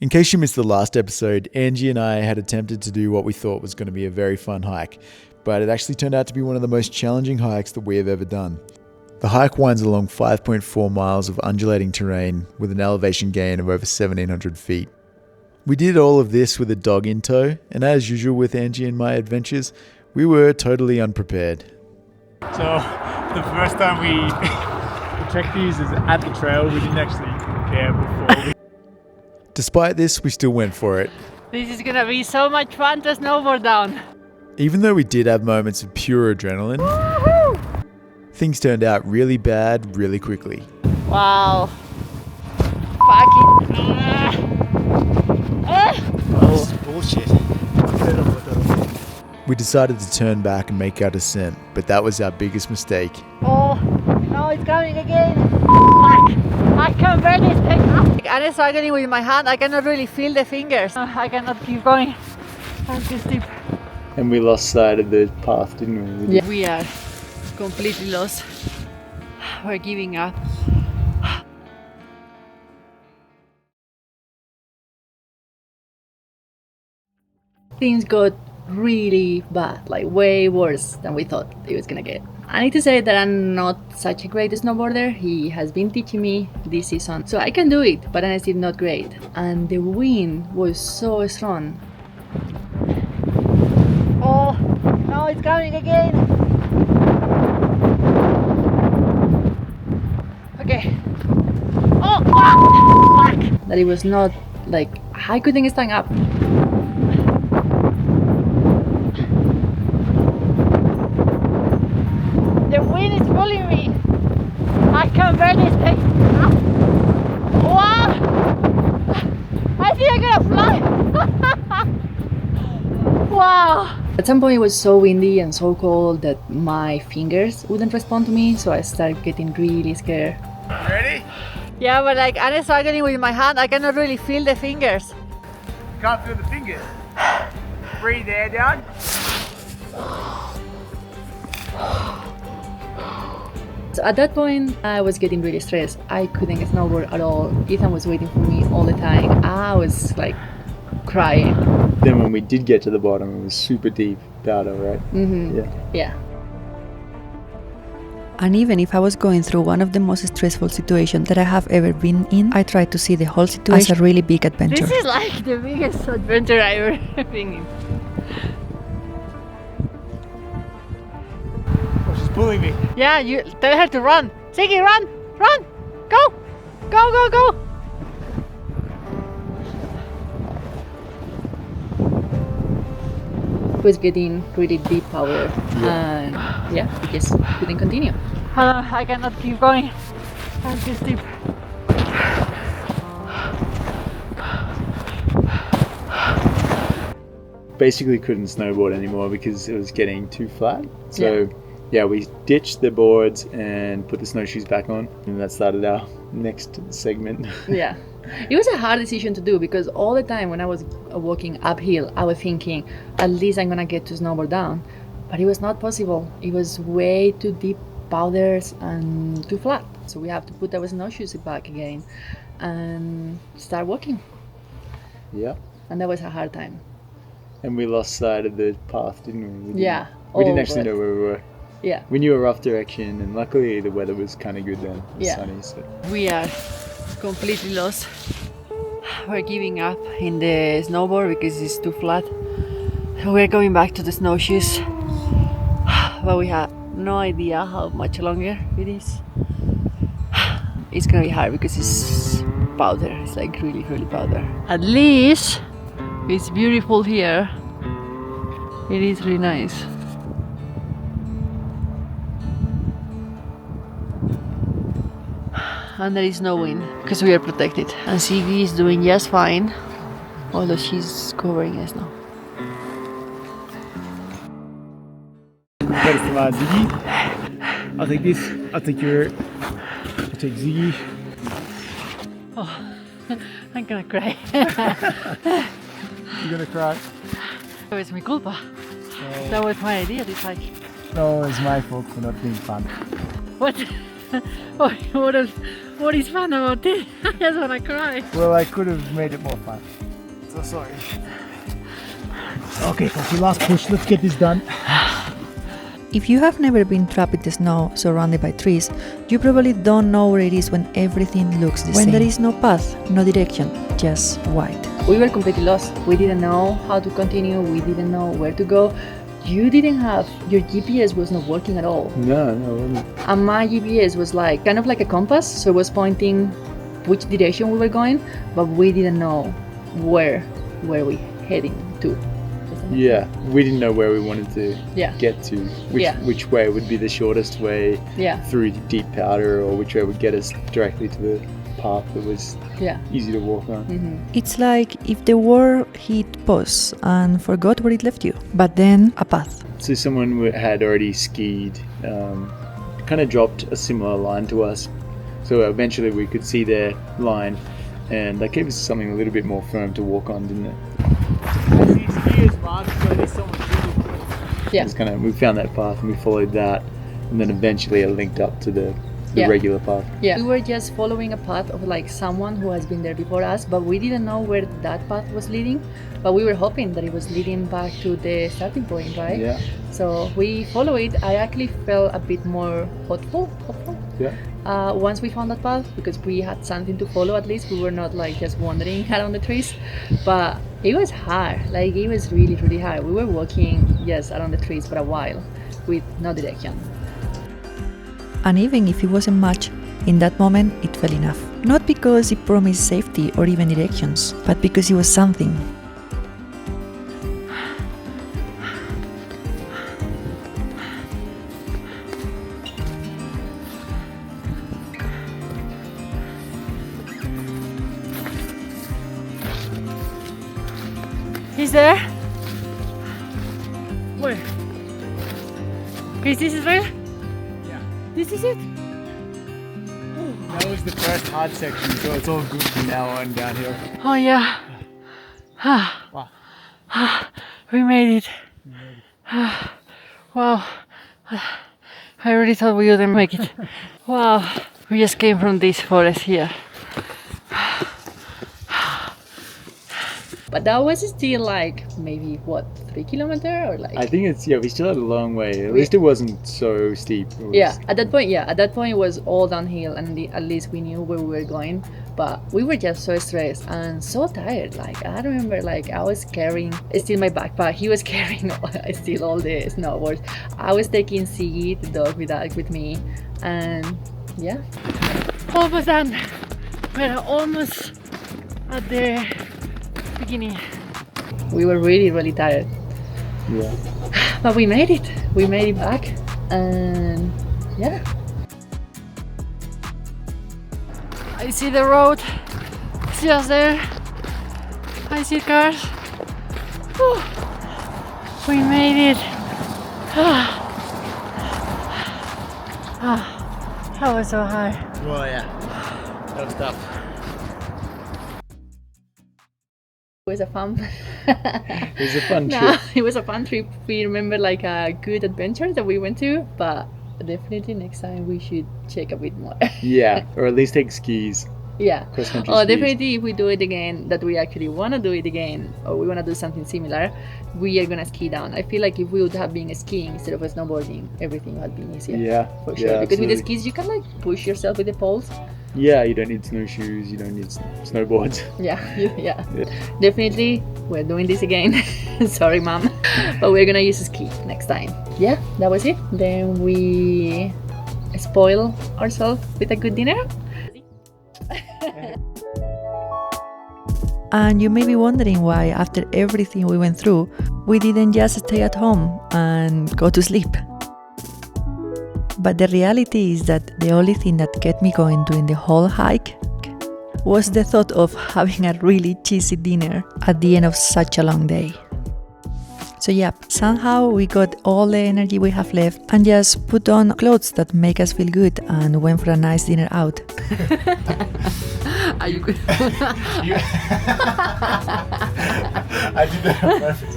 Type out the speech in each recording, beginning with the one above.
In case you missed the last episode, Angie and I had attempted to do what we thought was going to be a very fun hike, but it actually turned out to be one of the most challenging hikes that we have ever done. The hike winds along 5.4 miles of undulating terrain with an elevation gain of over 1,700 feet. We did all of this with a dog in tow, and as usual with Angie and my adventures, we were totally unprepared. So the first time we checked these is at the trail. We didn't actually prepare before. Despite this, we still went for it. This is gonna be so much fun to snowboard down. Even though we did have moments of pure adrenaline, Woohoo! Things turned out really bad really quickly. Wow. Fucking. This is bullshit. We decided to turn back and make our descent, but that was our biggest mistake. Oh, no, it's coming again. Fuck. I can barely stay up. I'm struggling with my hand. I cannot really feel the fingers. I cannot keep going. I'm too steep. And we lost sight of the path, didn't we? Yeah. We are completely lost. We're giving up. Things got really bad, like way worse than we thought it was gonna get. I need to say that I'm not such a great snowboarder. He has been teaching me this season, so I can do it, but I'm still not great. And the wind was so strong. Oh, no, it's coming again. Okay. Oh, fuck! That it was not like I couldn't stand up. The wind is pulling me. I can barely stay up. Wow! I think I'm gonna fly. Wow! At some point it was so windy and so cold that my fingers wouldn't respond to me, so I started getting really scared. Ready? Yeah, but like I'm struggling with my hand. I cannot really feel the fingers. You can't feel the fingers. Breathe air down. So at that point, I was getting really stressed. I couldn't snowboard at all. Ethan was waiting for me all the time. I was like crying. Then when we did get to the bottom, it was super deep powder, right? Mm-hmm. Yeah. Yeah. And even if I was going through one of the most stressful situations that I have ever been in, I tried to see the whole situation as a really big adventure. This is like the biggest adventure I've ever been in. Oh, she's pulling me. Yeah, you tell her to run. Ziggy, run! Run! Go! Go, go, go! It was getting really deep power, and yeah, we just couldn't continue. I cannot keep going. I'm too steep. Basically couldn't snowboard anymore because it was getting too flat. So yeah, we ditched the boards and put the snowshoes back on, and that started our next segment. Yeah. It was a hard decision to do because all the time when I was walking uphill, I was thinking, at least I'm gonna get to snowboard down. But it was not possible. It was way too deep powders and too flat. So we have to put our snowshoes back again and start walking. Yeah. And that was a hard time. And we lost sight of the path, didn't we? Yeah. We didn't actually know where we were. Yeah. We knew a rough direction, and luckily the weather was kind of good then. It was Yeah. sunny, so. We are completely lost. We're giving up in the snowboard because it's too flat. So we're going back to the snowshoes. But we have no idea how much longer it is. It's gonna be hard because it's powder. It's like really, really powder. At least it's beautiful here. It is really nice. And there is no wind because we are protected. And Ziggy is doing just fine, although she's covering us now. First one, Ziggy. I'll take this. I'll take Ziggy. Oh, I'm gonna cry. You're gonna cry. That was mi culpa. That was my idea, this hike. No, it's my fault for not being fun. What? What is fun about it? I just wanna cry. Well, I could have made it more fun. So sorry. Okay, Coffee, last push. Let's get this done. If you have never been trapped in the snow surrounded by trees, you probably don't know where it is when everything looks the same. When there is no path, no direction, just white. We were completely lost. We didn't know how to continue. We didn't know where to go. You didn't have, your GPS was not working at all. No, it wasn't. And my GPS was like, kind of like a compass. So it was pointing which direction we were going, but we didn't know where were we heading to. Yeah, we didn't know where we wanted to Yeah. get to, which way would be the shortest way Yeah. through deep powder, or which way would get us directly to the path that was Yeah. easy to walk on. It's like if the world hit pause and forgot where it left you. But then a path. So someone had already skied, kind of dropped a similar line to us. So eventually we could see their line, and that gave us something a little bit more firm to walk on, didn't it? Yeah. It's we found that path and we followed that, and then eventually it linked up to the Yeah. regular path. Yeah. We were just following a path of like someone who has been there before us, but we didn't know where that path was leading. But we were hoping that it was leading back to the starting point, right? Yeah. So we follow it. I actually felt a bit more hopeful. Yeah. Once we found that path, because we had something to follow at least. We were not like just wandering around the trees. But it was hard. Like it was really, really hard. We were walking just around the trees for a while with no direction. And even if it wasn't much, in that moment it felt enough. Not because it promised safety or even directions, but because it was something. He's there? Where? Chris, this is real? Yeah. This is it? That was the first hard section, so it's all good from now on downhill. Oh yeah. Wow. We made it. Wow. I really thought we wouldn't make it. Wow. We just came from this forest here. But that was still like maybe what, 3 kilometers or like? I think it's, we still had a long way. At least it wasn't so steep. It was, Yeah, at that point it was all downhill, and at least we knew where we were going. But we were just so stressed and so tired. Like I remember, like I was carrying still my backpack. He was carrying still all the snowboards. I was taking Siggy, the dog, with me, and yeah. Almost done. We're almost at the beginning. We were really, really tired. Yeah. But we made it. We made it back, and yeah. I see the road. It's just there. I see cars. Whew. We made it. That was so high. Well, yeah. That was tough. It was a fun. It was a fun trip. No, it was a fun trip. We remember like a good adventure that we went to, but definitely next time we should check a bit more. Yeah, or at least take skis. Yeah. Cross-country Oh, skis. definitely if we do it again, that we actually want to do it again, or we want to do something similar, we are going to ski down. I feel like if we would have been skiing instead of snowboarding, everything would have been easier. Yeah. For sure. Yeah, Because with the absolutely. skis, you can like push yourself with the poles. Yeah, you don't need snowshoes, you don't need snowboards. Yeah, yeah. Definitely, we're doing this again. Sorry, mom. But we're going to use a ski next time. Yeah, that was it. Then we spoil ourselves with a good dinner. And you may be wondering why, after everything we went through, we didn't just stay at home and go to sleep. But the reality is that the only thing that kept me going during the whole hike was the thought of having a really cheesy dinner at the end of such a long day. So yeah, somehow we got all the energy we have left and just put on clothes that make us feel good and went for a nice dinner out. Are you good? I did that on purpose.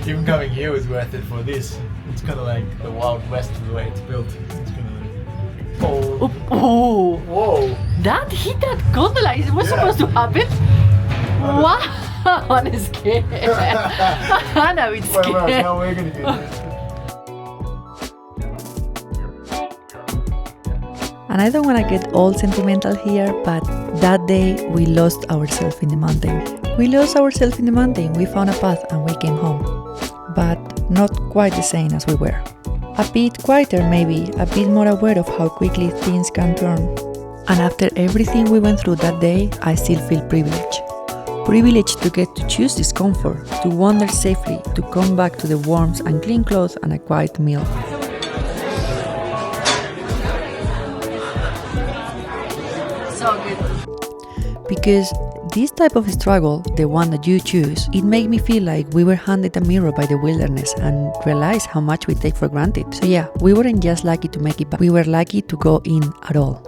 Even coming here was worth it for this. It's kind of like the Wild West of the way it's built. It's kind of Oh, Whoa. that hit that gondola. Is what supposed to happen? Wow, I'm scared. I'm a bit scared. How are we going to do this? And I don't want to get all sentimental here, but that day we lost ourselves in the mountain. We lost ourselves in the mountain, we found a path and we came home. But not quite the same as we were. A bit quieter maybe, a bit more aware of how quickly things can turn. And after everything we went through that day, I still feel privileged. Privileged to get to choose discomfort, to wander safely, to come back to the warmth and clean clothes and a quiet meal. So good. Because this type of struggle, the one that you choose, it made me feel like we were handed a mirror by the wilderness and realize how much we take for granted. So yeah, we weren't just lucky to make it back, we were lucky to go in at all.